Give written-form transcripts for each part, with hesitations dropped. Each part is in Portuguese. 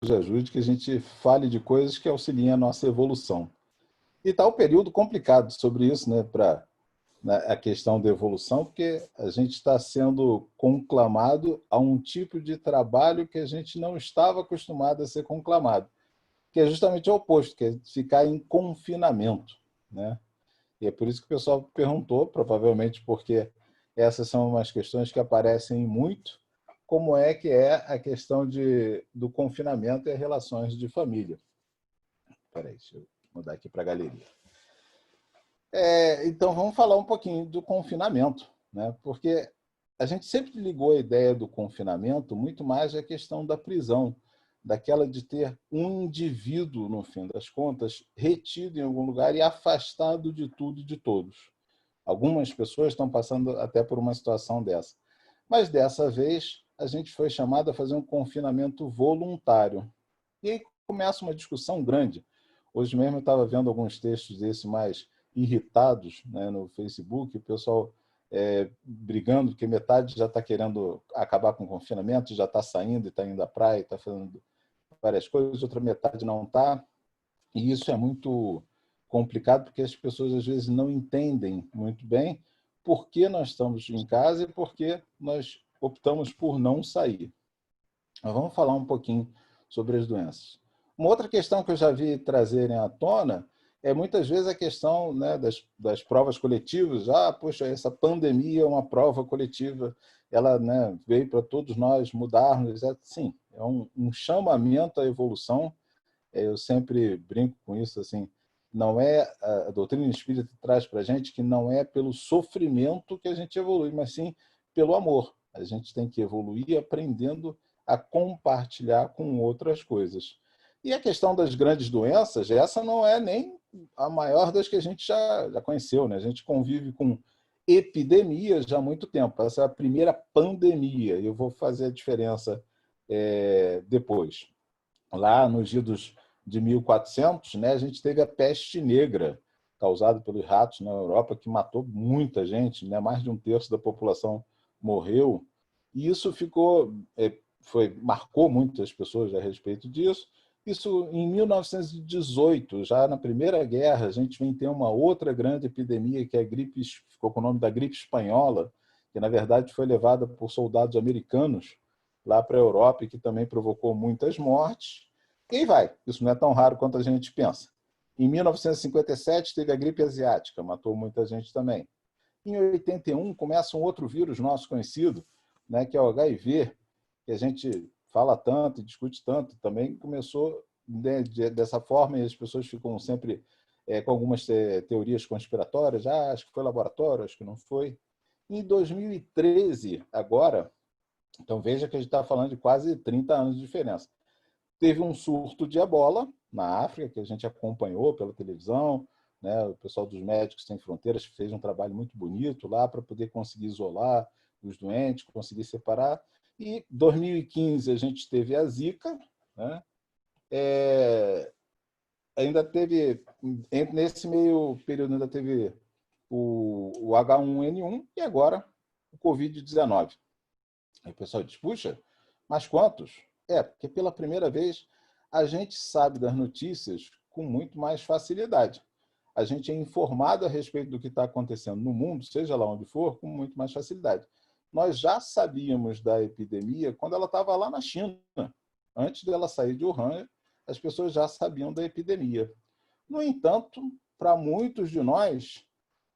ajude que a gente fale de coisas que auxiliem a nossa evolução. E está um período complicado sobre isso, né, para a questão da evolução, porque a gente está sendo conclamado a um tipo de trabalho que a gente não estava acostumado a ser conclamado, que é justamente o oposto, que é ficar em confinamento, né? E é por isso que o pessoal perguntou, provavelmente porque essas são umas questões que aparecem muito, como é que é a questão do confinamento e as relações de família. Espera aí, deixa eu mudar aqui para a galeria. Então, vamos falar um pouquinho do confinamento, né? Porque a gente sempre ligou a ideia do confinamento muito mais à questão da prisão, daquela de ter um indivíduo, no fim das contas, retido em algum lugar e afastado de tudo e de todos. Algumas pessoas estão passando até por uma situação dessa. Mas dessa vez, a gente foi chamado a fazer um confinamento voluntário. E aí começa uma discussão grande. Hoje mesmo eu estava vendo alguns textos desses mais irritados, né, no Facebook, o pessoal brigando, porque metade já está querendo acabar com o confinamento, já está saindo e está indo à praia, está fazendo várias coisas, outra metade não está. E isso é muito complicado, porque as pessoas às vezes não entendem muito bem por que nós estamos em casa e por que nós optamos por não sair. Mas vamos falar um pouquinho sobre as doenças. Uma outra questão que eu já vi trazerem à tona é muitas vezes a questão, né, das provas coletivas. Ah, poxa, essa pandemia é uma prova coletiva, ela, né, veio para todos nós mudarmos. Sim, é um chamamento à evolução. Eu sempre brinco com isso, assim, não é a doutrina espírita traz para a gente que não é pelo sofrimento que a gente evolui, mas sim pelo amor. A gente tem que evoluir aprendendo a compartilhar com outras coisas. E a questão das grandes doenças, essa não é nem a maior das que a gente já conheceu, né? A gente convive com epidemias já há muito tempo. Essa é a primeira pandemia. Eu vou fazer a diferença depois. Lá nos idos de 1400, né, a gente teve a peste negra, causada pelos ratos na Europa, que matou muita gente, né, mais de um terço da população morreu. E isso marcou muitas pessoas a respeito disso. Isso em 1918, já na Primeira Guerra, a gente vem ter uma outra grande epidemia, que é a gripe, ficou com o nome da gripe espanhola, que na verdade foi levada por soldados americanos lá para a Europa e que também provocou muitas mortes. E aí vai, isso não é tão raro quanto a gente pensa. Em 1957 teve a gripe asiática, matou muita gente também. Em 81 começa um outro vírus nosso conhecido, né, que é o HIV, que a gente fala tanto e discute tanto, também começou, né, dessa forma, e as pessoas ficam sempre com algumas teorias conspiratórias, acho que foi laboratório, acho que não foi. Em 2013, agora, então veja que a gente está falando de quase 30 anos de diferença. Teve um surto de ebola na África, que a gente acompanhou pela televisão, né? O pessoal dos Médicos Sem Fronteiras fez um trabalho muito bonito lá para poder conseguir isolar os doentes, conseguir separar. E em 2015 a gente teve a Zika, né? Ainda teve, nesse meio período, ainda teve o H1N1 e agora o Covid-19. Aí o pessoal diz, puxa, mas quantos? Porque pela primeira vez a gente sabe das notícias com muito mais facilidade. A gente é informado a respeito do que está acontecendo no mundo, seja lá onde for, com muito mais facilidade. Nós já sabíamos da epidemia quando ela estava lá na China. Antes dela sair de Wuhan, as pessoas já sabiam da epidemia. No entanto, para muitos de nós,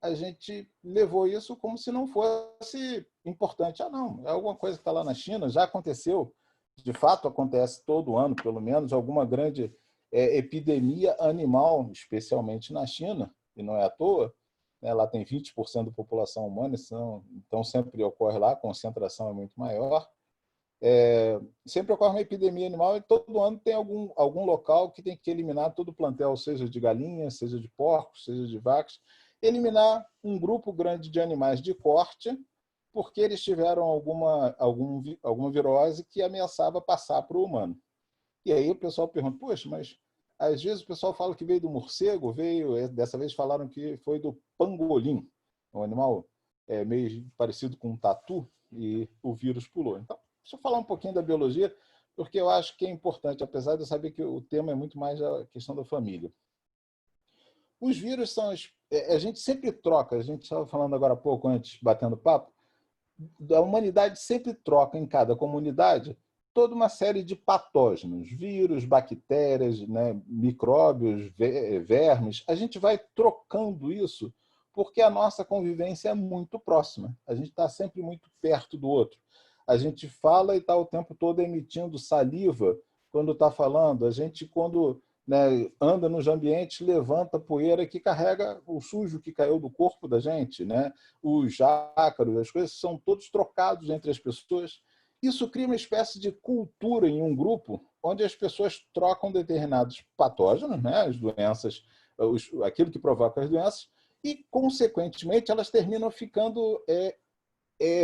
a gente levou isso como se não fosse importante. Ah, não, é alguma coisa que está lá na China, já aconteceu, de fato acontece todo ano, pelo menos, alguma grande epidemia animal, especialmente na China, e não é à toa, né? Lá tem 20% da população humana, então sempre ocorre lá, a concentração é muito maior. Sempre ocorre uma epidemia animal e todo ano tem algum local que tem que eliminar todo o plantel, seja de galinhas, seja de porcos, seja de vacas, eliminar um grupo grande de animais de corte, porque eles tiveram alguma virose que ameaçava passar para o humano. E aí o pessoal pergunta, poxa, mas às vezes o pessoal fala que veio do morcego, dessa vez falaram que foi do pangolim, um animal meio parecido com um tatu, e o vírus pulou. Então, deixa eu falar um pouquinho da biologia, porque eu acho que é importante, apesar de eu saber que o tema é muito mais a questão da família. Os vírus são... A gente sempre troca, a gente estava falando agora há pouco, antes, batendo papo, a humanidade sempre troca em cada comunidade toda uma série de patógenos, vírus, bactérias, né, micróbios, vermes. A gente vai trocando isso porque a nossa convivência é muito próxima. A gente está sempre muito perto do outro. A gente fala e está o tempo todo emitindo saliva quando está falando. A gente, quando, né, anda nos ambientes, levanta poeira que carrega o sujo que caiu do corpo da gente, né? Os ácaros, as coisas são todos trocados entre as pessoas. Isso cria uma espécie de cultura em um grupo onde as pessoas trocam determinados patógenos, né? As doenças, aquilo que provoca as doenças, e, consequentemente, elas terminam ficando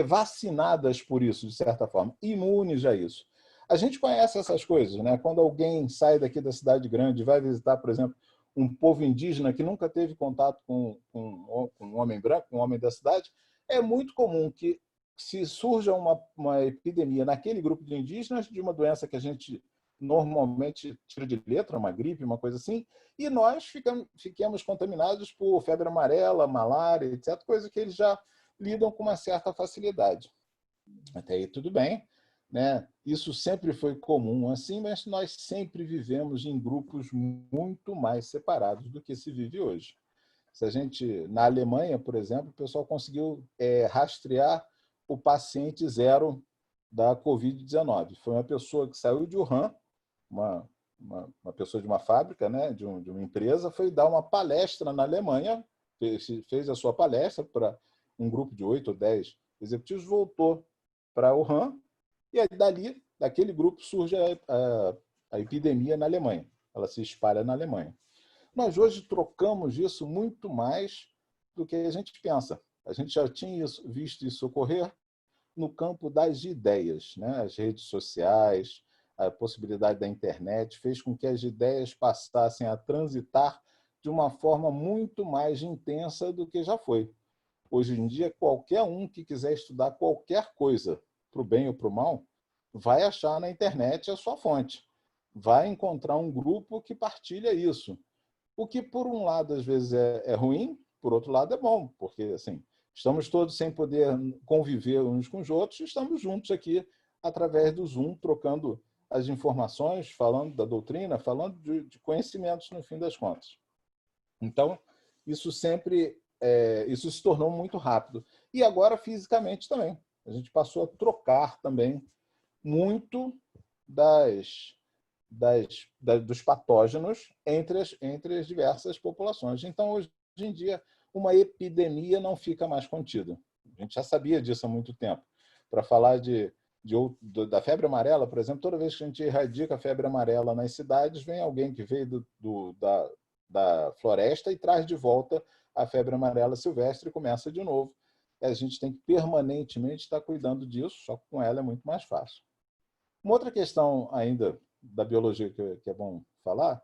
vacinadas por isso, de certa forma, imunes a isso. A gente conhece essas coisas, né? Quando alguém sai daqui da cidade grande e vai visitar, por exemplo, um povo indígena que nunca teve contato com um homem branco, um homem da cidade, é muito comum que se surja uma epidemia naquele grupo de indígenas de uma doença que a gente normalmente tira de letra, uma gripe, uma coisa assim, e nós fiquemos contaminados por febre amarela, malária, etc., coisa que eles já lidam com uma certa facilidade. Até aí tudo bem, né? Isso sempre foi comum assim, mas nós sempre vivemos em grupos muito mais separados do que se vive hoje. Se a gente, na Alemanha, por exemplo, o pessoal conseguiu rastrear o paciente zero da Covid-19. Foi uma pessoa que saiu de Wuhan, uma pessoa de uma fábrica, né, de uma empresa, foi dar uma palestra na Alemanha, fez a sua palestra para um grupo de 8 ou 10 executivos, voltou para Wuhan, e aí dali, daquele grupo, surge a epidemia na Alemanha. Ela se espalha na Alemanha. Nós hoje trocamos isso muito mais do que a gente pensa. A gente já tinha visto isso ocorrer no campo das ideias, né? As redes sociais, a possibilidade da internet fez com que as ideias passassem a transitar de uma forma muito mais intensa do que já foi. Hoje em dia, qualquer um que quiser estudar qualquer coisa, para o bem ou para o mal, vai achar na internet a sua fonte. Vai encontrar um grupo que partilha isso. O que, por um lado, às vezes é ruim, por outro lado, é bom, porque assim, estamos todos sem poder conviver uns com os outros, estamos juntos aqui através do Zoom, trocando as informações, falando da doutrina, falando de conhecimentos, no fim das contas. Então, isso isso se tornou muito rápido. E agora, fisicamente também. A gente passou a trocar também muito dos patógenos entre as diversas populações. Então, hoje em dia, uma epidemia não fica mais contida. A gente já sabia disso há muito tempo. Para falar da febre amarela, por exemplo, toda vez que a gente erradica a febre amarela nas cidades, vem alguém que veio da floresta e traz de volta a febre amarela silvestre e começa de novo. E a gente tem que permanentemente estar cuidando disso, só que com ela é muito mais fácil. Uma outra questão ainda da biologia que é bom falar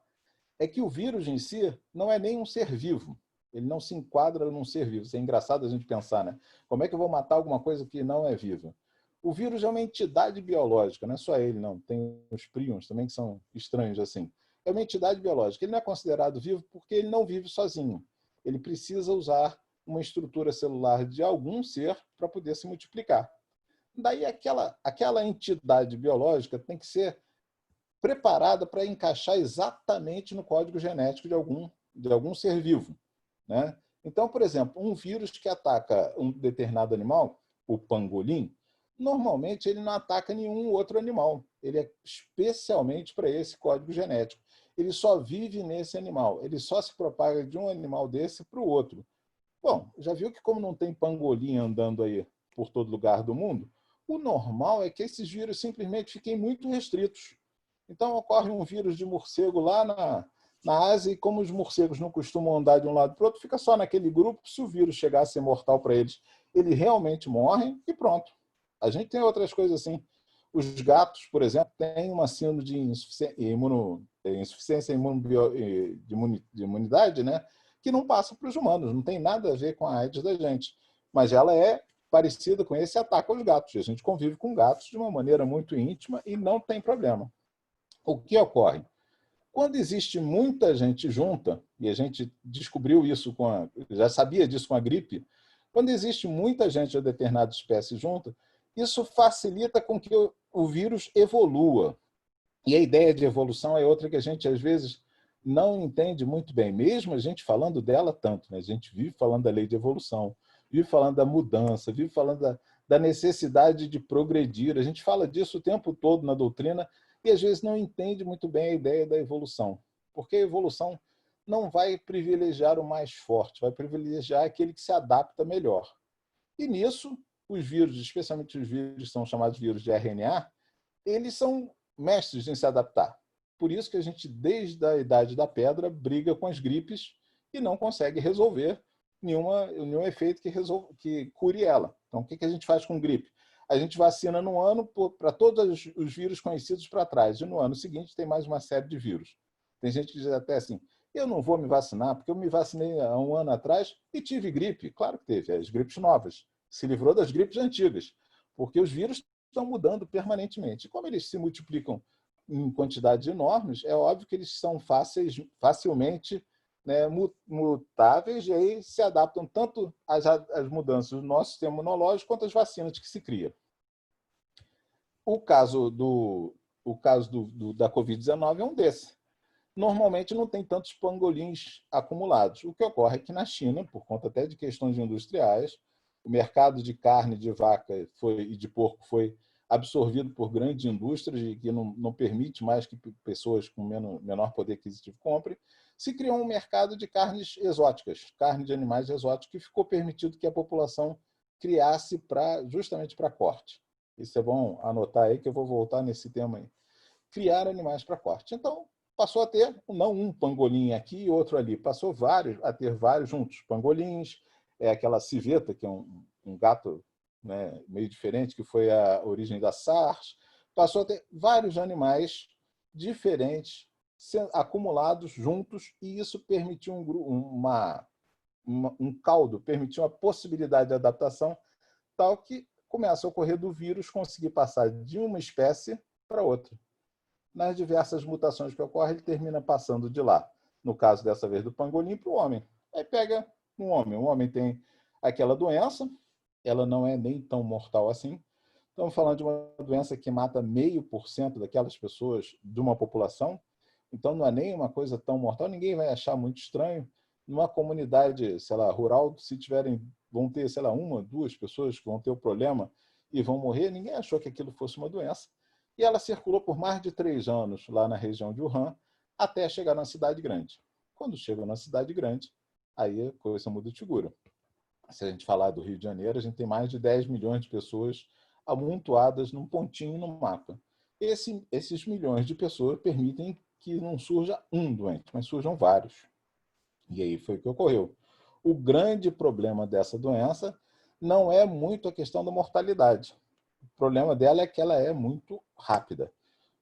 é que o vírus em si não é nem um ser vivo. Ele não se enquadra num ser vivo. Isso é engraçado a gente pensar, né? Como é que eu vou matar alguma coisa que não é viva? O vírus é uma entidade biológica, não é só ele, não. Tem os prions também que são estranhos assim. É uma entidade biológica. Ele não é considerado vivo porque ele não vive sozinho. Ele precisa usar uma estrutura celular de algum ser para poder se multiplicar. Daí aquela entidade biológica tem que ser preparada para encaixar exatamente no código genético de algum ser vivo, né? Então, por exemplo, um vírus que ataca um determinado animal, o pangolim, normalmente ele não ataca nenhum outro animal. Ele é especialmente para esse código genético. Ele só vive nesse animal. Ele só se propaga de um animal desse para o outro. Bom, já viu que como não tem pangolim andando aí por todo lugar do mundo, o normal é que esses vírus simplesmente fiquem muito restritos. Então, ocorre um vírus de morcego lá na Ásia, e como os morcegos não costumam andar de um lado para o outro, fica só naquele grupo. Se o vírus chegar a ser mortal para eles, eles realmente morrem e pronto. A gente tem outras coisas assim. Os gatos, por exemplo, têm uma síndrome de insuficiência de imunidade, né? Que não passa para os humanos, não tem nada a ver com a AIDS da gente. Mas ela é parecido com esse ataca os gatos. A gente convive com gatos de uma maneira muito íntima e não tem problema. O que ocorre? Quando existe muita gente junta, e a gente descobriu isso já sabia disso com a gripe, quando existe muita gente de determinada espécie junta, isso facilita com que o vírus evolua. E a ideia de evolução é outra que a gente, às vezes, não entende muito bem, mesmo a gente falando dela tanto. Né? A gente vive falando da lei de evolução, vive falando da mudança, vive falando da necessidade de progredir. A gente fala disso o tempo todo na doutrina e, às vezes, não entende muito bem a ideia da evolução. Porque a evolução não vai privilegiar o mais forte, vai privilegiar aquele que se adapta melhor. E nisso, os vírus, especialmente os vírus que são chamados vírus de RNA, eles são mestres em se adaptar. Por isso que a gente, desde a Idade da Pedra, briga com as gripes e não consegue resolver nenhum efeito que cure ela. Então, o que a gente faz com gripe? A gente vacina no ano para todos os vírus conhecidos para trás, e no ano seguinte tem mais uma série de vírus. Tem gente que diz até assim, eu não vou me vacinar, porque eu me vacinei há um ano atrás e tive gripe. Claro que teve, as gripes novas. Se livrou das gripes antigas, porque os vírus estão mudando permanentemente. E como eles se multiplicam em quantidades enormes, é óbvio que eles são facilmente, né, mutáveis, e aí se adaptam tanto às mudanças do nosso sistema imunológico quanto às vacinas que se cria. O caso da Covid-19 é um desses. Normalmente não tem tantos pangolins acumulados. O que ocorre é que na China, por conta até de questões industriais, o mercado de carne de vaca e de porco foi absorvido por grandes indústrias e que não permite mais que pessoas com menor poder aquisitivo comprem, se criou um mercado de carnes exóticas, carne de animais exóticos, que ficou permitido que a população criasse justamente para corte. Isso é bom anotar aí, que eu vou voltar nesse tema aí. Criar animais para corte. Então, passou a ter, não um pangolim aqui e outro ali, passou a ter vários juntos. Pangolins, aquela civeta, que é um gato, né, meio diferente, que foi a origem da SARS, passou a ter vários animais diferentes acumulados juntos, e isso permitiu um caldo, permitiu uma possibilidade de adaptação tal que começa a ocorrer do vírus conseguir passar de uma espécie para outra. Nas diversas mutações que ocorrem, ele termina passando de lá. No caso dessa vez do pangolim, para o homem. Aí pega um homem. O homem tem aquela doença, ela não é nem tão mortal assim. Estamos falando de uma doença que mata 0,5% daquelas pessoas de uma população. Então não é nem uma coisa tão mortal. Ninguém vai achar muito estranho. Numa comunidade, sei lá, rural, se vão ter, sei lá, 1, 2 pessoas que vão ter o problema e vão morrer, ninguém achou que aquilo fosse uma doença. E ela circulou por mais de 3 anos lá na região de Wuhan, até chegar na cidade grande. Quando chega na cidade grande, aí a coisa muda de figura. Se a gente falar do Rio de Janeiro, a gente tem mais de 10 milhões de pessoas amontoadas num pontinho no mapa. Esses milhões de pessoas permitem que não surja um doente, mas surjam vários. E aí foi o que ocorreu. O grande problema dessa doença não é muito a questão da mortalidade. O problema dela é que ela é muito rápida.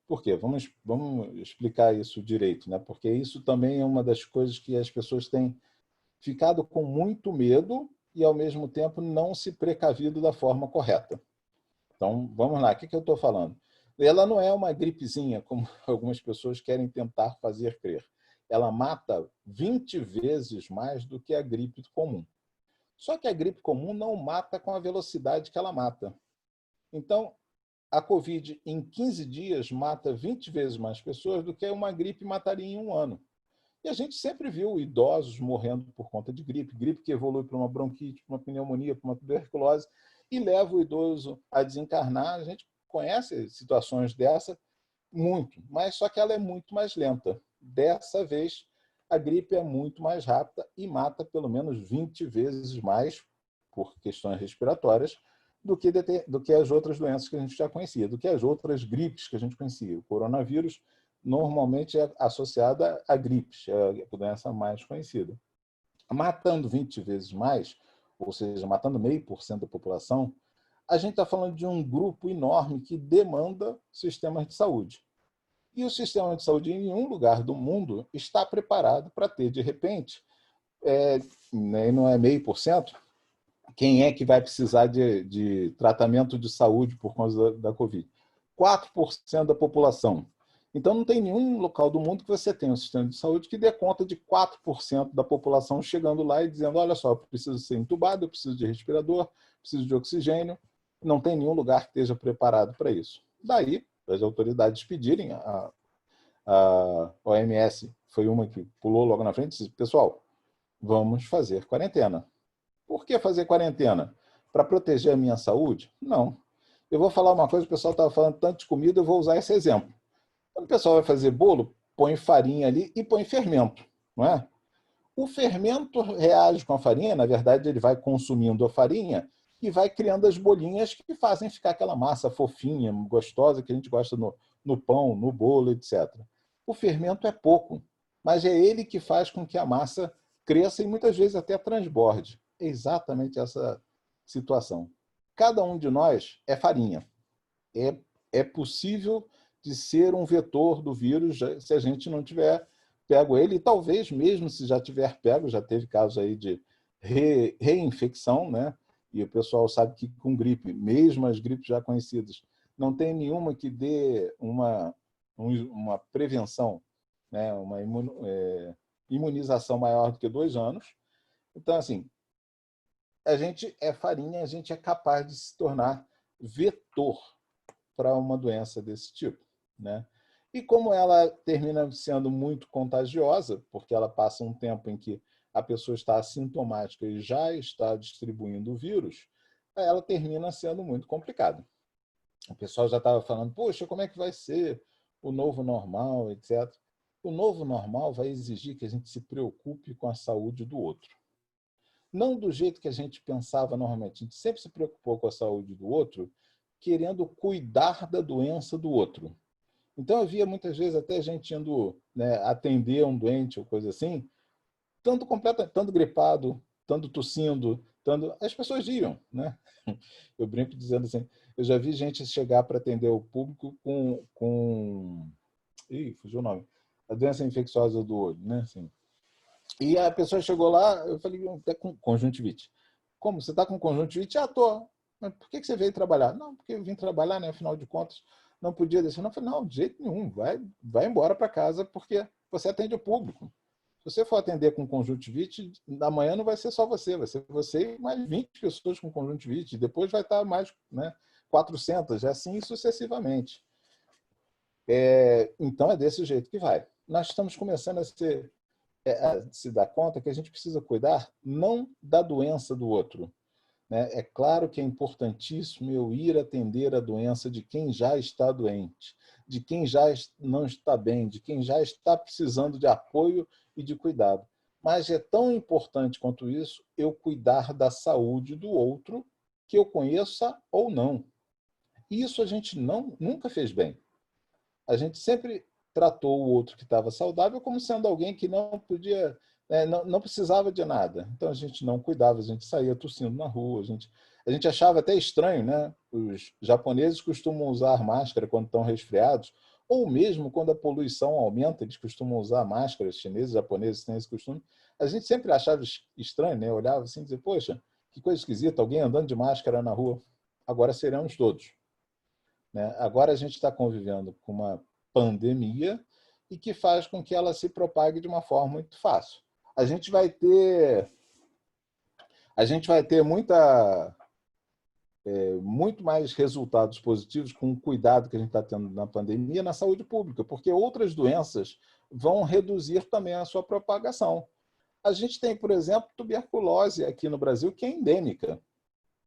Por quê? Vamos explicar isso direito, né? Porque isso também é uma das coisas que as pessoas têm ficado com muito medo e, ao mesmo tempo, não se precavido da forma correta. Então, vamos lá. O que eu estou falando? Ela não é uma gripezinha, como algumas pessoas querem tentar fazer crer. Ela mata 20 vezes mais do que a gripe comum. Só que a gripe comum não mata com a velocidade que ela mata. Então, a Covid, em 15 dias, mata 20 vezes mais pessoas do que uma gripe mataria em um ano. E a gente sempre viu idosos morrendo por conta de gripe que evolui para uma bronquite, para uma pneumonia, para uma tuberculose, e leva o idoso a desencarnar. A gente conhece situações dessa muito, mas só que ela é muito mais lenta. Dessa vez, a gripe é muito mais rápida e mata pelo menos 20 vezes mais, por questões respiratórias, do que as outras doenças que a gente já conhecia, do que as outras gripes que a gente conhecia. O coronavírus normalmente é associada a gripes, é a doença mais conhecida. Matando 20 vezes mais, ou seja, matando 0,5% da população, a gente está falando de um grupo enorme que demanda sistemas de saúde. E o sistema de saúde, em nenhum lugar do mundo, está preparado para ter, de repente, não é 0,5%, quem é que vai precisar de tratamento de saúde por causa da Covid? 4% da população. Então, não tem nenhum local do mundo que você tenha um sistema de saúde que dê conta de 4% da população chegando lá e dizendo, olha só, eu preciso ser entubado, eu preciso de respirador, preciso de oxigênio. Não tem nenhum lugar que esteja preparado para isso. Daí, as autoridades pedirem, a OMS foi uma que pulou logo na frente e disse, pessoal, vamos fazer quarentena. Por que fazer quarentena? Para proteger a minha saúde? Não. Eu vou falar uma coisa, o pessoal estava falando tanto de comida, eu vou usar esse exemplo. Quando o pessoal vai fazer bolo, põe farinha ali e põe fermento, não é? O fermento reage com a farinha, na verdade, ele vai consumindo a farinha e vai criando as bolinhas que fazem ficar aquela massa fofinha, gostosa, que a gente gosta no pão, no bolo, etc. O fermento é pouco, mas é ele que faz com que a massa cresça e muitas vezes até transborde. É exatamente essa situação. Cada um de nós é farinha. É possível de ser um vetor do vírus se a gente não tiver pego ele, e talvez mesmo se já tiver pego, já teve casos aí de reinfecção, né? E o pessoal sabe que com gripe, mesmo as gripes já conhecidas, não tem nenhuma que dê uma prevenção, né? Uma imunização maior do que 2 anos. Então, assim, a gente é farinha, a gente é capaz de se tornar vetor para uma doença desse tipo, né? E como ela termina sendo muito contagiosa, porque ela passa um tempo em que a pessoa está assintomática e já está distribuindo o vírus, ela termina sendo muito complicada. O pessoal já estava falando, poxa, como é que vai ser o novo normal, etc. O novo normal vai exigir que a gente se preocupe com a saúde do outro. Não do jeito que a gente pensava normalmente. A gente sempre se preocupou com a saúde do outro, querendo cuidar da doença do outro. Então, eu via muitas vezes até gente indo, né, atender um doente ou coisa assim, tanto gripado, tanto tossindo, as pessoas iam, né? Eu brinco dizendo assim, eu já vi gente chegar para atender o público com... Ih, fugiu o nome. A doença infecciosa do olho, né? Assim. E a pessoa chegou lá, eu falei, está com conjuntivite. Como? Você está com conjuntivite? Ah, tô. Mas por que você veio trabalhar? Não, porque eu vim trabalhar, né? Afinal de contas, não podia descer. Não, eu falei, não, de jeito nenhum. Vai embora para casa, porque você atende o público. Se você for atender com conjuntivite, amanhã não vai ser só você, vai ser você e mais 20 pessoas com conjuntivite. Depois vai estar mais, né, 400, assim sucessivamente. Então, é desse jeito que vai. Nós estamos começando a se dar conta que a gente precisa cuidar não da doença do outro. Né? É claro que é importantíssimo eu ir atender a doença de quem já está doente, de quem já não está bem, de quem já está precisando de apoio e de cuidado. Mas é tão importante quanto isso eu cuidar da saúde do outro, que eu conheça ou não. Isso a gente nunca fez bem. A gente sempre tratou o outro que estava saudável como sendo alguém que não podia, né, não precisava de nada. Então a gente não cuidava, a gente saía tossindo na rua, a gente achava até estranho, né? Os japoneses costumam usar máscara quando estão resfriados, ou mesmo quando a poluição aumenta, eles costumam usar máscara, os chineses, japoneses têm esse costume. A gente sempre achava estranho, né? Olhava assim e dizia, poxa, que coisa esquisita, alguém andando de máscara na rua. Agora seremos todos. Né? Agora a gente está convivendo com uma pandemia e que faz com que ela se propague de uma forma muito fácil. A gente vai ter muito mais resultados positivos com o cuidado que a gente está tendo na pandemia na saúde pública, porque outras doenças vão reduzir também a sua propagação. A gente tem, por exemplo, tuberculose aqui no Brasil, que é endêmica.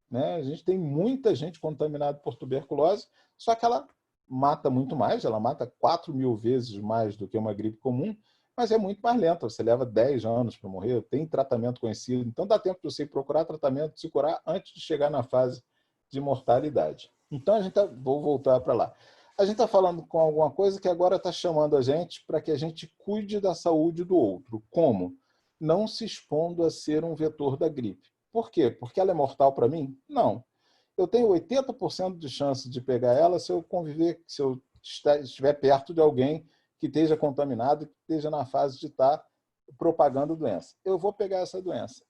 Né? A gente tem muita gente contaminada por tuberculose, só que ela mata muito mais, ela mata 4.000 vezes mais do que uma gripe comum, mas é muito mais lenta, você leva 10 anos para morrer, tem tratamento conhecido, então dá tempo de você procurar tratamento, se curar antes de chegar na fase de mortalidade. Então, vou voltar para lá. A gente está falando com alguma coisa que agora está chamando a gente para que a gente cuide da saúde do outro. Como? Não se expondo a ser um vetor da gripe. Por quê? Porque ela é mortal para mim? Não. Eu tenho 80% de chance de pegar ela se eu conviver, se eu estiver perto de alguém que esteja contaminado, que esteja na fase de estar propagando doença. Eu vou pegar essa doença.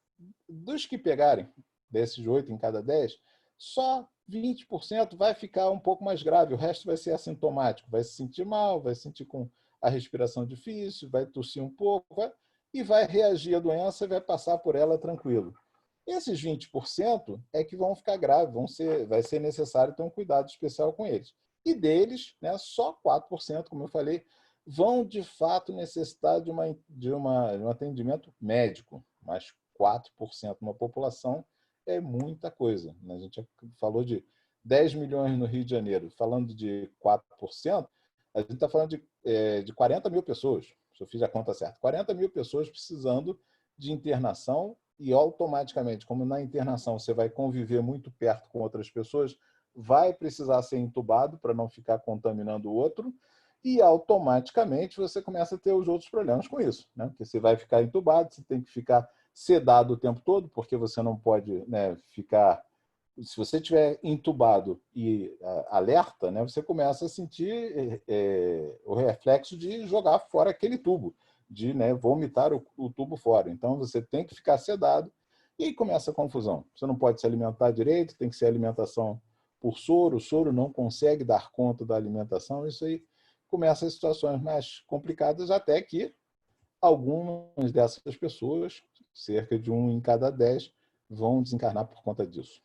Dos que pegarem, desses 8 em cada 10, só 20% vai ficar um pouco mais grave, o resto vai ser assintomático, vai se sentir mal, vai sentir com a respiração difícil, vai tossir um pouco, e vai reagir à doença e vai passar por ela tranquilo. Esses 20% é que vão ficar graves, vai ser necessário ter um cuidado especial com eles. E deles, né, só 4%, como eu falei, vão de fato necessitar de um atendimento médico, mas 4% de uma população é muita coisa. A gente falou de 10 milhões no Rio de Janeiro, falando de 4%, a gente está falando de 40 mil pessoas, se eu fiz a conta certa, 40 mil pessoas precisando de internação e automaticamente, como na internação você vai conviver muito perto com outras pessoas, vai precisar ser entubado para não ficar contaminando o outro e automaticamente você começa a ter os outros problemas com isso, né? Porque você vai ficar entubado, você tem que ficar sedado o tempo todo, porque você não pode, né, ficar... Se você estiver entubado e alerta, né, você começa a sentir o reflexo de jogar fora aquele tubo, de, né, vomitar o tubo fora. Então, você tem que ficar sedado e aí começa a confusão. Você não pode se alimentar direito, tem que ser alimentação por soro, o soro não consegue dar conta da alimentação, isso aí começa as situações mais complicadas, até que algumas dessas pessoas, cerca de 1 em cada 10, vão desencarnar por conta disso.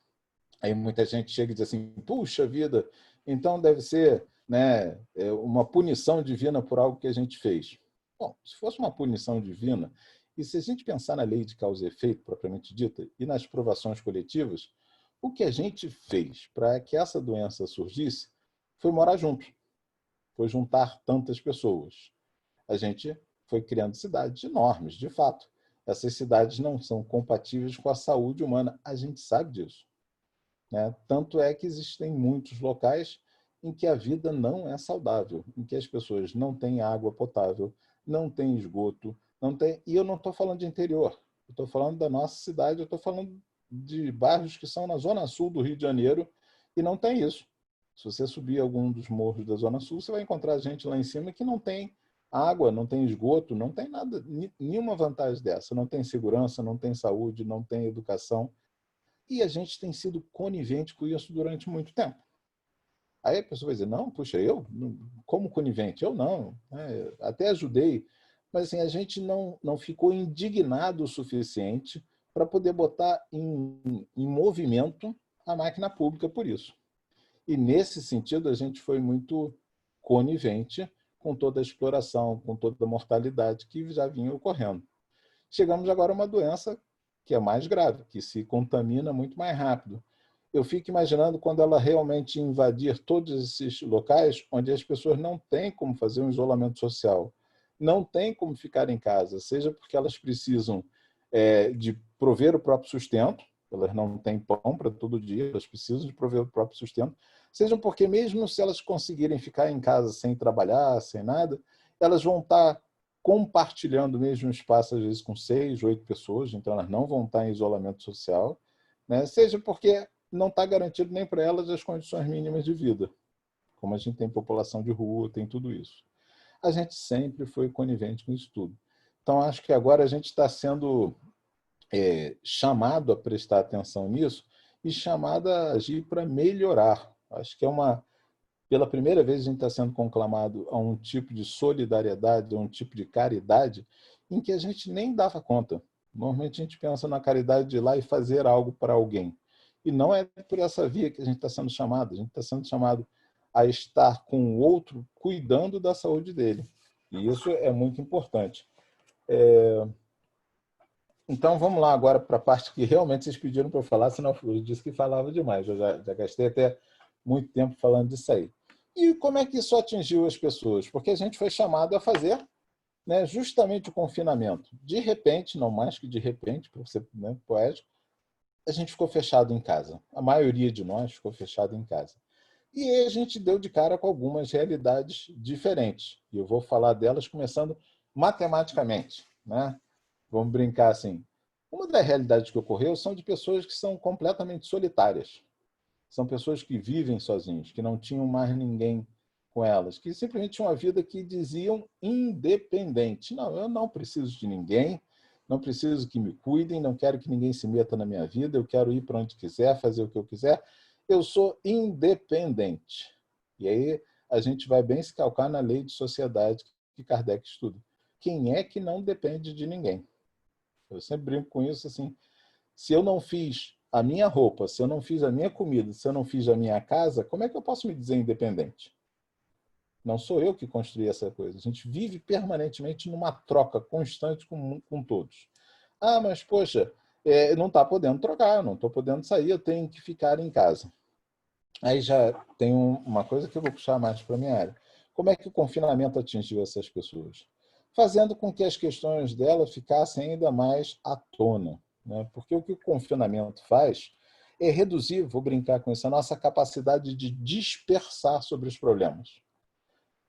Aí muita gente chega e diz assim, puxa vida, então deve ser, né, uma punição divina por algo que a gente fez. Bom, se fosse uma punição divina, e se a gente pensar na lei de causa e efeito, propriamente dita, e nas provações coletivas, o que a gente fez para que essa doença surgisse foi morar junto, foi juntar tantas pessoas. A gente foi criando cidades enormes, de fato. Essas cidades não são compatíveis com a saúde humana, a gente sabe disso, né? Tanto é que existem muitos locais em que a vida não é saudável, em que as pessoas não têm água potável, não têm esgoto, não tem... E eu não estou falando de interior, eu estou falando da nossa cidade, eu estou falando de bairros que são na zona sul do Rio de Janeiro e não tem isso. Se você subir algum dos morros da zona sul, você vai encontrar gente lá em cima que não tem água, não tem esgoto, não tem nada, nenhuma vantagem dessa. Não tem segurança, não tem saúde, não tem educação. E a gente tem sido conivente com isso durante muito tempo. Aí a pessoa vai dizer, não, puxa, eu? Como conivente? Eu não. Até ajudei. Mas assim, a gente não ficou indignado o suficiente para poder botar em movimento a máquina pública por isso. E nesse sentido, a gente foi muito conivente com toda a exploração, com toda a mortalidade que já vinha ocorrendo. Chegamos agora a uma doença que é mais grave, que se contamina muito mais rápido. Eu fico imaginando quando ela realmente invadir todos esses locais onde as pessoas não têm como fazer um isolamento social, não têm como ficar em casa, seja porque elas precisam de prover o próprio sustento, elas não têm pão para todo dia, elas precisam de prover o próprio sustento, seja porque mesmo se elas conseguirem ficar em casa sem trabalhar, sem nada, elas vão estar compartilhando o mesmo espaço, às vezes com 6, 8 pessoas, então elas não vão estar em isolamento social, né? Seja porque não está garantido nem para elas as condições mínimas de vida. Como a gente tem população de rua, tem tudo isso. A gente sempre foi conivente com isso tudo. Então, acho que agora a gente está sendo chamado a prestar atenção nisso e chamado a agir para melhorar. Acho que pela primeira vez a gente está sendo conclamado a um tipo de solidariedade, a um tipo de caridade em que a gente nem dava conta. Normalmente a gente pensa na caridade de ir lá e fazer algo para alguém. E não é por essa via que a gente está sendo chamado. A gente está sendo chamado a estar com o outro cuidando da saúde dele. E isso é muito importante. Então, vamos lá agora para a parte que realmente vocês pediram para eu falar, senão eu disse que falava demais. Eu já gastei até muito tempo falando disso aí. E como é que isso atingiu as pessoas? Porque a gente foi chamado a fazer, né, justamente o confinamento. De repente, não mais que de repente, para ser, né, poético, a gente ficou fechado em casa. A maioria de nós ficou fechado em casa. E aí a gente deu de cara com algumas realidades diferentes. E eu vou falar delas começando matematicamente, né? Vamos brincar assim. Uma das realidades que ocorreu são de pessoas que são completamente solitárias. São pessoas que vivem sozinhas, que não tinham mais ninguém com elas, que simplesmente tinham uma vida que diziam independente. Não, eu não preciso de ninguém, não preciso que me cuidem, não quero que ninguém se meta na minha vida, eu quero ir para onde quiser, fazer o que eu quiser. Eu sou independente. E aí a gente vai bem se calcar na lei de sociedade que Kardec estuda. Quem é que não depende de ninguém? Eu sempre brinco com isso assim, se eu não fiz a minha roupa, se eu não fiz a minha comida, se eu não fiz a minha casa, como é que eu posso me dizer independente? Não sou eu que construí essa coisa. A gente vive permanentemente numa troca constante com todos. Ah, mas poxa, não está podendo trocar, não estou podendo sair, eu tenho que ficar em casa. Aí já tem uma coisa que eu vou puxar mais para a minha área. Como é que o confinamento atingiu essas pessoas? Fazendo com que as questões dela ficassem ainda mais à tona. Né? Porque o que o confinamento faz é reduzir, vou brincar com isso, a nossa capacidade de dispersar sobre os problemas.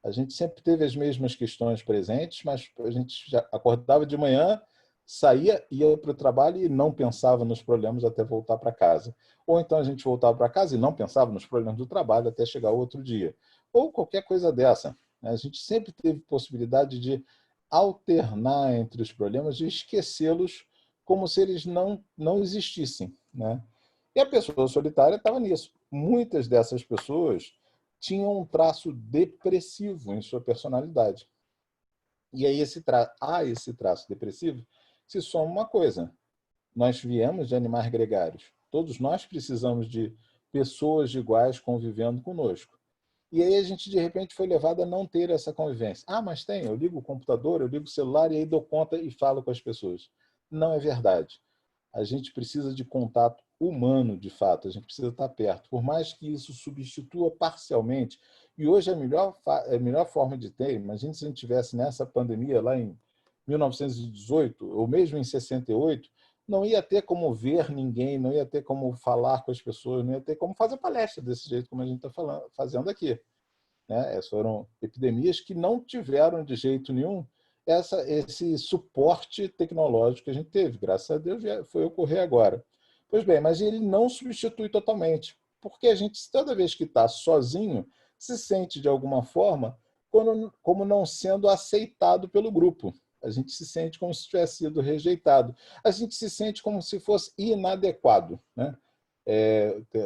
A gente sempre teve as mesmas questões presentes, mas a gente já acordava de manhã, saía, ia para o trabalho e não pensava nos problemas até voltar para casa. Ou então a gente voltava para casa e não pensava nos problemas do trabalho até chegar outro dia. Ou qualquer coisa dessa. A gente sempre teve possibilidade de alternar entre os problemas e esquecê-los como se eles não existissem. Né? E a pessoa solitária estava nisso. Muitas dessas pessoas tinham um traço depressivo em sua personalidade. E aí esse traço depressivo se soma uma coisa. Nós viemos de animais gregários. Todos nós precisamos de pessoas iguais convivendo conosco. E aí a gente, de repente, foi levado a não ter essa convivência. Ah, mas tem, eu ligo o computador, eu ligo o celular e aí dou conta e falo com as pessoas. Não é verdade. A gente precisa de contato humano, de fato, a gente precisa estar perto. Por mais que isso substitua parcialmente, e hoje a melhor forma de ter, imagine se a gente tivesse nessa pandemia lá em 1918, ou mesmo em 68, não ia ter como ver ninguém, não ia ter como falar com as pessoas, não ia ter como fazer palestra desse jeito como a gente está fazendo aqui. Né? Essas foram epidemias que não tiveram de jeito nenhum esse suporte tecnológico que a gente teve. Graças a Deus foi ocorrer agora. Pois bem, mas ele não substitui totalmente, porque a gente, toda vez que está sozinho, se sente de alguma forma como não sendo aceitado pelo grupo. A gente se sente como se tivesse sido rejeitado. A gente se sente como se fosse inadequado. Né?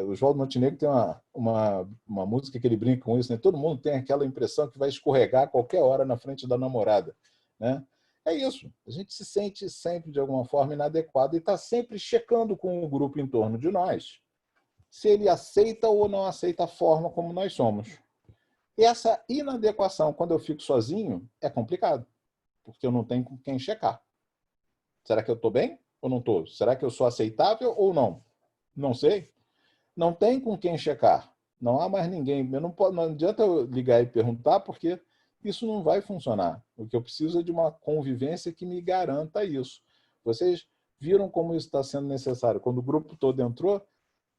O Oswaldo Montenegro tem uma música que ele brinca com isso, né? Todo mundo tem aquela impressão que vai escorregar a qualquer hora na frente da namorada. Né? É isso, a gente se sente sempre de alguma forma inadequado e está sempre checando com o grupo em torno de nós se ele aceita ou não aceita a forma como nós somos. E essa inadequação, quando eu fico sozinho, é complicado, porque eu não tenho com quem checar. Será que eu estou bem ou não estou? Será que eu sou aceitável ou não? Não sei. Não tem com quem checar. Não há mais ninguém. Não adianta eu ligar e perguntar, porque isso não vai funcionar. O que eu preciso é de uma convivência que me garanta isso. Vocês viram como isso está sendo necessário. Quando o grupo todo entrou,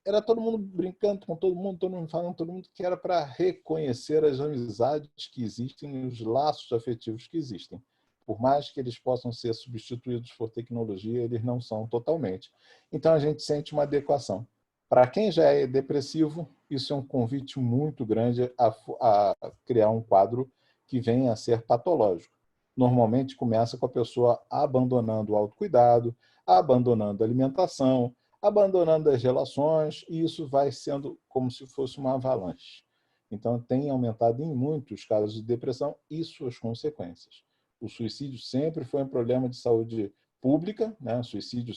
era todo mundo brincando com todo mundo falando, todo mundo que era para reconhecer as amizades que existem e os laços afetivos que existem. Por mais que eles possam ser substituídos por tecnologia, eles não são totalmente. Então a gente sente uma adequação. Para quem já é depressivo, isso é um convite muito grande a criar um quadro que venha a ser patológico. Normalmente começa com a pessoa abandonando o autocuidado, abandonando a alimentação, abandonando as relações, e isso vai sendo como se fosse uma avalanche. Então, tem aumentado em muitos casos de depressão e suas consequências. O suicídio sempre foi um problema de saúde pública, né? O suicídio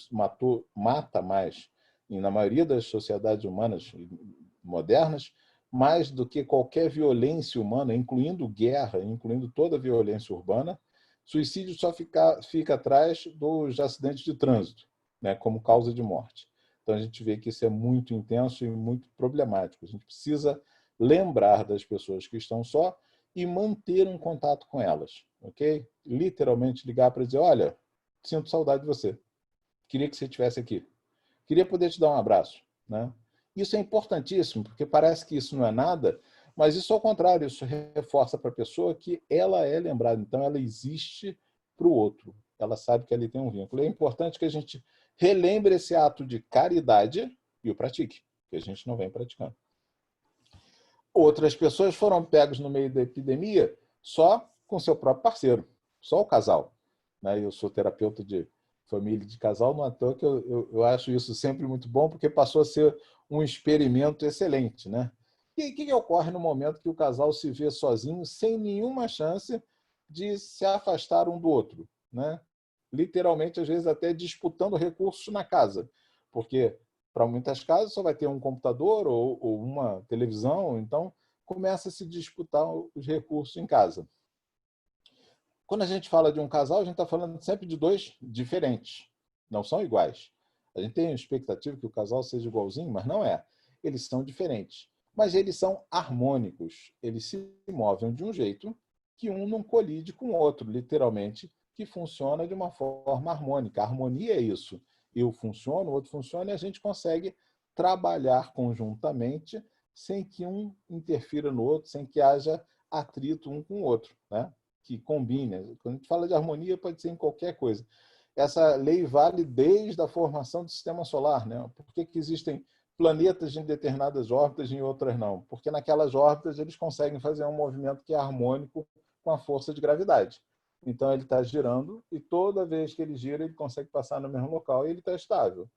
mata mais, e na maioria das sociedades humanas modernas, mais do que qualquer violência humana, incluindo guerra, incluindo toda a violência urbana. Suicídio só fica atrás dos acidentes de trânsito, né, como causa de morte. Então, a gente vê que isso é muito intenso e muito problemático. A gente precisa lembrar das pessoas que estão só e manter um contato com elas, ok? Literalmente ligar para dizer, olha, sinto saudade de você. Queria que você estivesse aqui. Queria poder te dar um abraço. Né? Isso é importantíssimo, porque parece que isso não é nada, mas isso ao contrário, isso reforça para a pessoa que ela é lembrada. Então, ela existe para o outro. Ela sabe que ali tem um vínculo. É importante que a gente relembre esse ato de caridade e o pratique, que a gente não vem praticando. Outras pessoas foram pegas no meio da epidemia só com seu próprio parceiro, só o casal. Eu sou terapeuta de família de casal, não é à toa que eu acho isso sempre muito bom, porque passou a ser um experimento excelente, né? E o que ocorre no momento que o casal se vê sozinho, sem nenhuma chance de se afastar um do outro, né? Literalmente, às vezes, até disputando recursos na casa, porque para muitas casas só vai ter um computador ou uma televisão, então começa a se disputar os recursos em casa. Quando a gente fala de um casal, a gente está falando sempre de dois diferentes, não são iguais. A gente tem a expectativa que o casal seja igualzinho, mas não é. Eles são diferentes, mas eles são harmônicos. Eles se movem de um jeito que um não colide com o outro, literalmente, que funciona de uma forma harmônica. A harmonia é isso. Eu funciono, o outro funciona e a gente consegue trabalhar conjuntamente sem que um interfira no outro, sem que haja atrito um com o outro, né? Que combine. Quando a gente fala de harmonia, pode ser em qualquer coisa. Essa lei vale desde a formação do sistema solar, né? Por que existem planetas em determinadas órbitas e em outras não? Porque naquelas órbitas eles conseguem fazer um movimento que é harmônico com a força de gravidade. Então ele está girando e toda vez que ele gira, ele consegue passar no mesmo local e ele está estável.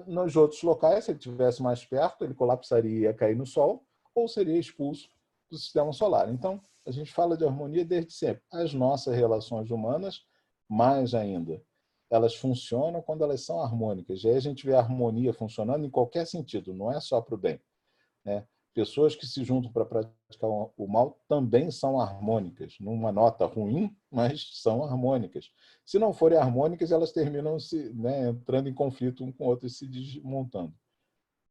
Nos outros locais, se ele estivesse mais perto, ele colapsaria e ia cair no Sol ou seria expulso do sistema solar. Então, a gente fala de harmonia desde sempre. As nossas relações humanas, mais ainda, elas funcionam quando elas são harmônicas. E aí a gente vê a harmonia funcionando em qualquer sentido, não é só para o bem, né? Pessoas que se juntam para praticar o mal também são harmônicas, numa nota ruim, mas são harmônicas. Se não forem harmônicas, elas terminam né, entrando em conflito um com o outro e se desmontando.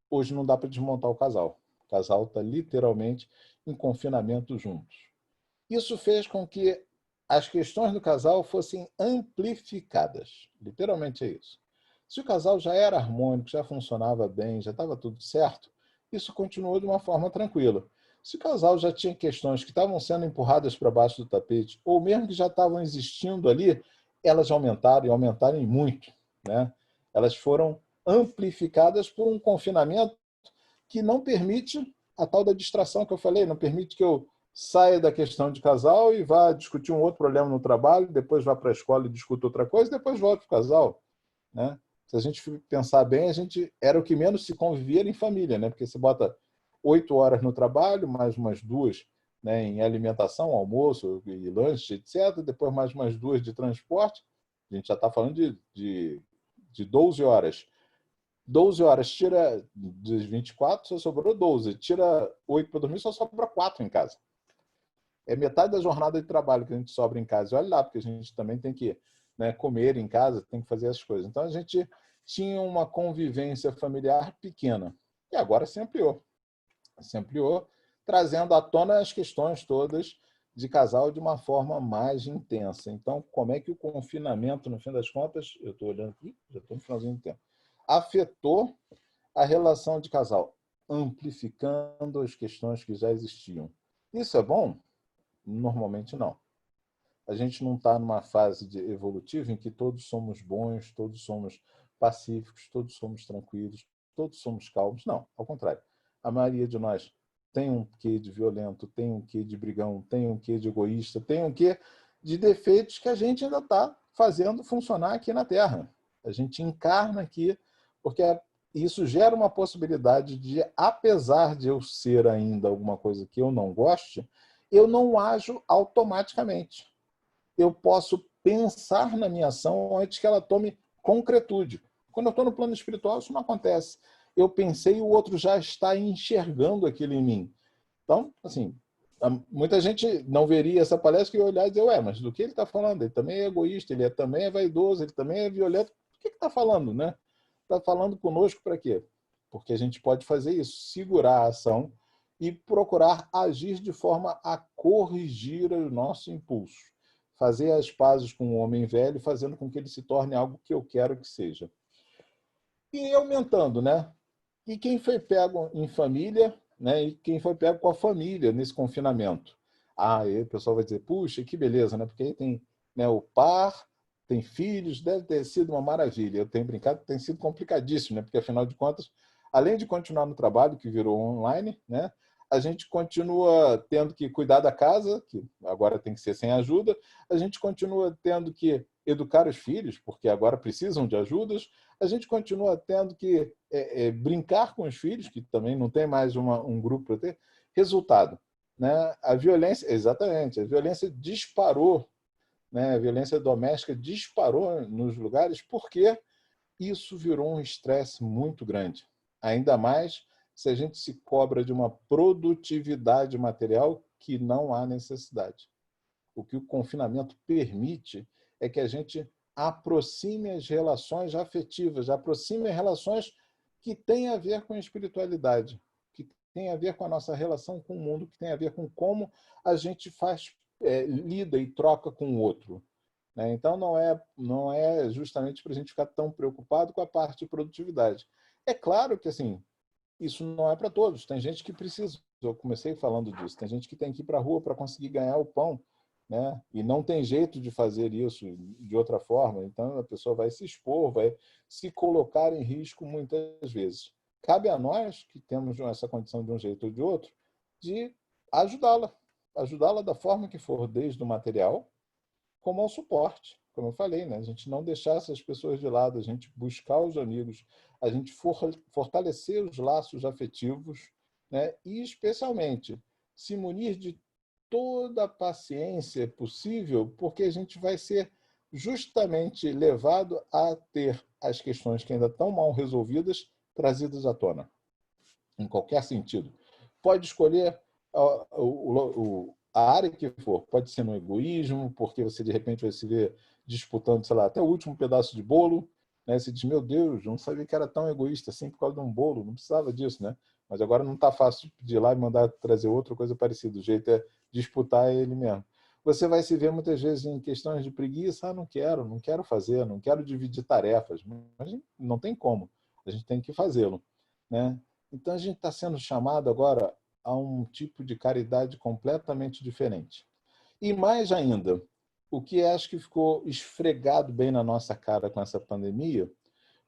Hoje não dá para desmontar o casal. O casal está literalmente em confinamento juntos. Isso fez com que as questões do casal fossem amplificadas. Literalmente é isso. Se o casal já era harmônico, já funcionava bem, já estava tudo certo, isso continuou de uma forma tranquila. Se o casal já tinha questões que estavam sendo empurradas para baixo do tapete, ou mesmo que já estavam existindo ali, elas aumentaram e aumentaram em muito, né? Elas foram amplificadas por um confinamento que não permite a tal da distração que eu falei, não permite que eu saia da questão de casal e vá discutir um outro problema no trabalho, depois vá para a escola e discuta outra coisa, depois volta para o casal, né? Se a gente pensar bem, a gente era o que menos se convivia em família, né? Porque você bota 8 horas no trabalho, mais umas 2, né, em alimentação, almoço e lanche, etc. Depois mais umas 2 de transporte. A gente já está falando de 12 horas. 12 horas, tira dos 24, só sobrou 12. Tira 8 para dormir, só sobra 4 em casa. É metade da jornada de trabalho que a gente sobra em casa. Olha lá, porque a gente também tem que, né, comer em casa, tem que fazer essas coisas. Então, a gente tinha uma convivência familiar pequena. E agora se ampliou. Se ampliou, trazendo à tona as questões todas de casal de uma forma mais intensa. Então, como é que o confinamento, no fim das contas, eu estou olhando aqui, já estou no finalzinho do tempo, afetou a relação de casal, amplificando as questões que já existiam. Isso é bom? Normalmente não. A gente não está numa fase evolutiva em que todos somos bons, todos somos pacíficos, todos somos tranquilos, todos somos calmos. Não, ao contrário. A maioria de nós tem um quê de violento, tem um quê de brigão, tem um quê de egoísta, tem um quê de defeitos que a gente ainda está fazendo funcionar aqui na Terra. A gente encarna aqui, porque isso gera uma possibilidade de, apesar de eu ser ainda alguma coisa que eu não goste, eu não ajo automaticamente. Eu posso pensar na minha ação antes que ela tome concretude. Quando eu estou no plano espiritual, isso não acontece. Eu pensei e o outro já está enxergando aquilo em mim. Então, assim, muita gente não veria essa palestra e ia olhar e dizer, ué, mas do que ele está falando? Ele também é egoísta, ele também é vaidoso, ele também é violento. Do que está falando, né? Está falando conosco para quê? Porque a gente pode fazer isso, segurar a ação e procurar agir de forma a corrigir o nosso impulso. Fazer as pazes com o homem velho, fazendo com que ele se torne algo que eu quero que seja. E aumentando, né? E quem foi pego em família, né? E quem foi pego com a família nesse confinamento? Ah, aí o pessoal vai dizer, puxa, que beleza, né? Porque aí tem, né, o par, tem filhos, deve ter sido uma maravilha. Eu tenho brincado que tem sido complicadíssimo, né? Porque, afinal de contas, além de continuar no trabalho, que virou online, né? A gente continua tendo que cuidar da casa, que agora tem que ser sem ajuda, a gente continua tendo que educar os filhos, porque agora precisam de ajudas, a gente continua tendo que brincar com os filhos, que também não tem mais um grupo para ter. Resultado, né? A violência, exatamente, a violência disparou, né? A violência doméstica disparou nos lugares porque isso virou um estresse muito grande. Ainda mais se a gente se cobra de uma produtividade material que não há necessidade. O que o confinamento permite é que a gente aproxime as relações afetivas, aproxime as relações que têm a ver com a espiritualidade, que têm a ver com a nossa relação com o mundo, que têm a ver com como a gente lida e troca com o outro. Né? Então, não é justamente para a gente ficar tão preocupado com a parte de produtividade. É claro que assim, isso não é para todos. Tem gente que precisa. Eu comecei falando disso. Tem gente que tem que ir para a rua para conseguir ganhar o pão, né? E não tem jeito de fazer isso de outra forma. Então, a pessoa vai se expor, vai se colocar em risco muitas vezes. Cabe a nós, que temos essa condição de um jeito ou de outro, de ajudá-la. Ajudá-la da forma que for, desde o material, como ao suporte, como eu falei, né? A gente não deixar essas pessoas de lado, a gente buscar os amigos, a gente fortalecer os laços afetivos, né? E, especialmente, se munir de toda a paciência possível, porque a gente vai ser justamente levado a ter as questões que ainda estão mal resolvidas trazidas à tona, em qualquer sentido. Pode escolher a área que for, pode ser no egoísmo, porque você de repente vai se ver disputando, sei lá, até o último pedaço de bolo, né? Você diz, meu Deus, não sabia que era tão egoísta assim por causa de um bolo, não precisava disso, né? Mas agora não está fácil de ir lá e mandar trazer outra coisa parecida, o jeito é disputar ele mesmo. Você vai se ver muitas vezes em questões de preguiça, não quero fazer, não quero dividir tarefas, mas não tem como, a gente tem que fazê-lo, né? Então a gente está sendo chamado agora a um tipo de caridade completamente diferente. E mais ainda, o que acho que ficou esfregado bem na nossa cara com essa pandemia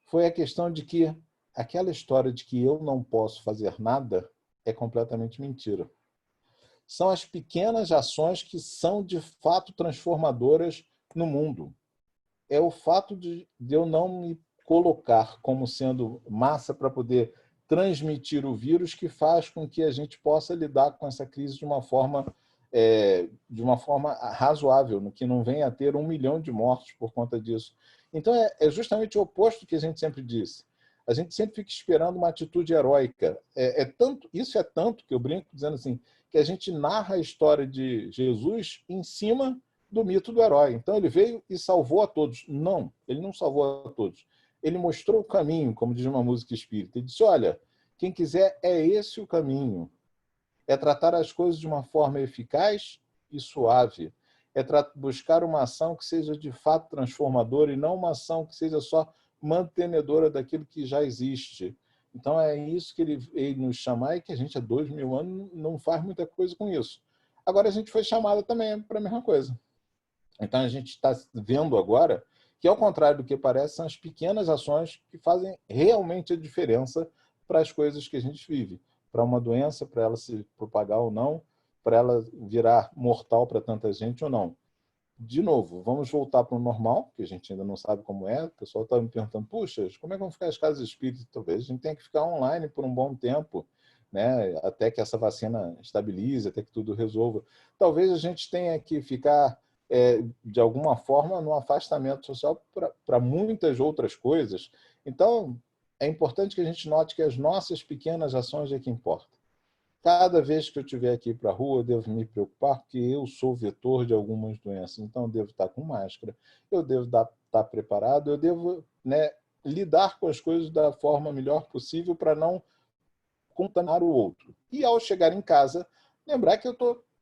foi a questão de que aquela história de que eu não posso fazer nada é completamente mentira. São as pequenas ações que são de fato transformadoras no mundo. É o fato de eu não me colocar como sendo massa para poder transmitir o vírus que faz com que a gente possa lidar com essa crise de uma forma razoável, no que não venha a ter 1 milhão de mortos por conta disso. Então, é justamente o oposto que a gente sempre disse. A gente sempre fica esperando uma atitude heróica. Isso é tanto que eu brinco dizendo assim, que a gente narra a história de Jesus em cima do mito do herói. Então ele veio e salvou a todos. Não, ele não salvou a todos. Ele mostrou o caminho, como diz uma música espírita. Ele disse, olha, quem quiser, é esse o caminho. É tratar as coisas de uma forma eficaz e suave. É buscar uma ação que seja de fato transformadora e não uma ação que seja só mantenedora daquilo que já existe. Então é isso que ele veio nos chamar e que a gente há 2000 anos não faz muita coisa com isso. Agora a gente foi chamado também para a mesma coisa. Então, a gente está vendo agora que, ao contrário do que parece, são as pequenas ações que fazem realmente a diferença para as coisas que a gente vive. Para uma doença, para ela se propagar ou não, para ela virar mortal para tanta gente ou não. De novo, vamos voltar para o normal, que a gente ainda não sabe como é. O pessoal está me perguntando, puxa, como é que vão ficar as casas espíritas? Talvez a gente tenha que ficar online por um bom tempo, né? Até que essa vacina estabilize, até que tudo resolva. Talvez a gente tenha que ficar, de alguma forma, no afastamento social para muitas outras coisas. Então, é importante que a gente note que as nossas pequenas ações é que importam. Cada vez que eu estiver aqui para a rua, eu devo me preocupar, porque eu sou vetor de algumas doenças. Então, eu devo estar com máscara, eu devo estar preparado, eu devo, né, lidar com as coisas da forma melhor possível para não contaminar o outro. E, ao chegar em casa, lembrar que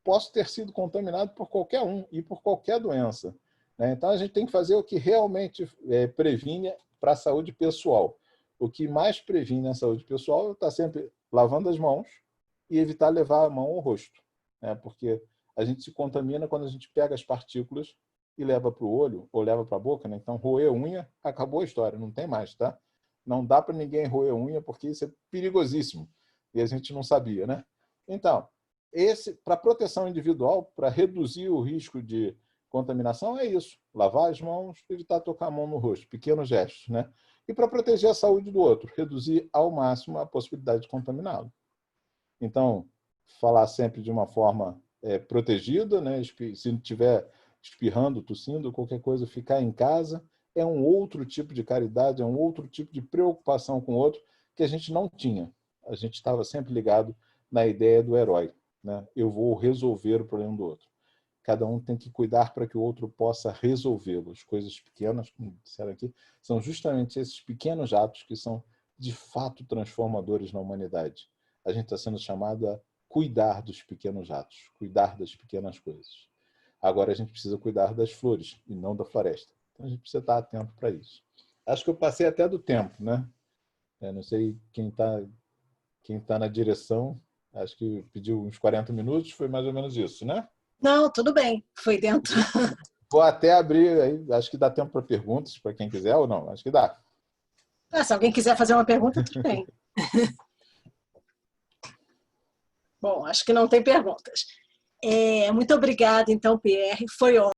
posso ter sido contaminado por qualquer um e por qualquer doença. Né? Então, a gente tem que fazer o que realmente previne para a saúde pessoal. O que mais previne a saúde pessoal é estar sempre lavando as mãos, e evitar levar a mão ao rosto, né? Porque a gente se contamina quando a gente pega as partículas e leva para o olho ou leva para a boca, né? Então, roer unha, acabou a história, não tem mais, tá? Não dá para ninguém roer unha porque isso é perigosíssimo e a gente não sabia, né? Então, para proteção individual, para reduzir o risco de contaminação é isso. Lavar as mãos, evitar tocar a mão no rosto, pequenos gestos, né? E para proteger a saúde do outro, reduzir ao máximo a possibilidade de contaminá-lo. Então, falar sempre de uma forma protegida, né? Se não estiver espirrando, tossindo, qualquer coisa, ficar em casa, é um outro tipo de caridade, é um outro tipo de preocupação com o outro que a gente não tinha. A gente estava sempre ligado na ideia do herói, né? Eu vou resolver o problema do outro. Cada um tem que cuidar para que o outro possa resolvê-lo. As coisas pequenas, como disseram aqui, são justamente esses pequenos atos que são, de fato, transformadores na humanidade. A gente está sendo chamado a cuidar dos pequenos atos, cuidar das pequenas coisas. Agora a gente precisa cuidar das flores e não da floresta. Então a gente precisa estar atento para isso. Acho que eu passei até do tempo, né? Não sei quem tá na direção, acho que pediu uns 40 minutos, foi mais ou menos isso, né? Não, tudo bem, foi dentro. Vou até abrir, aí, acho que dá tempo para perguntas, para quem quiser ou não? Acho que dá. Se alguém quiser fazer uma pergunta, tudo bem. Bom, acho que não tem perguntas. Muito obrigada, então, Pierre. Foi ótimo.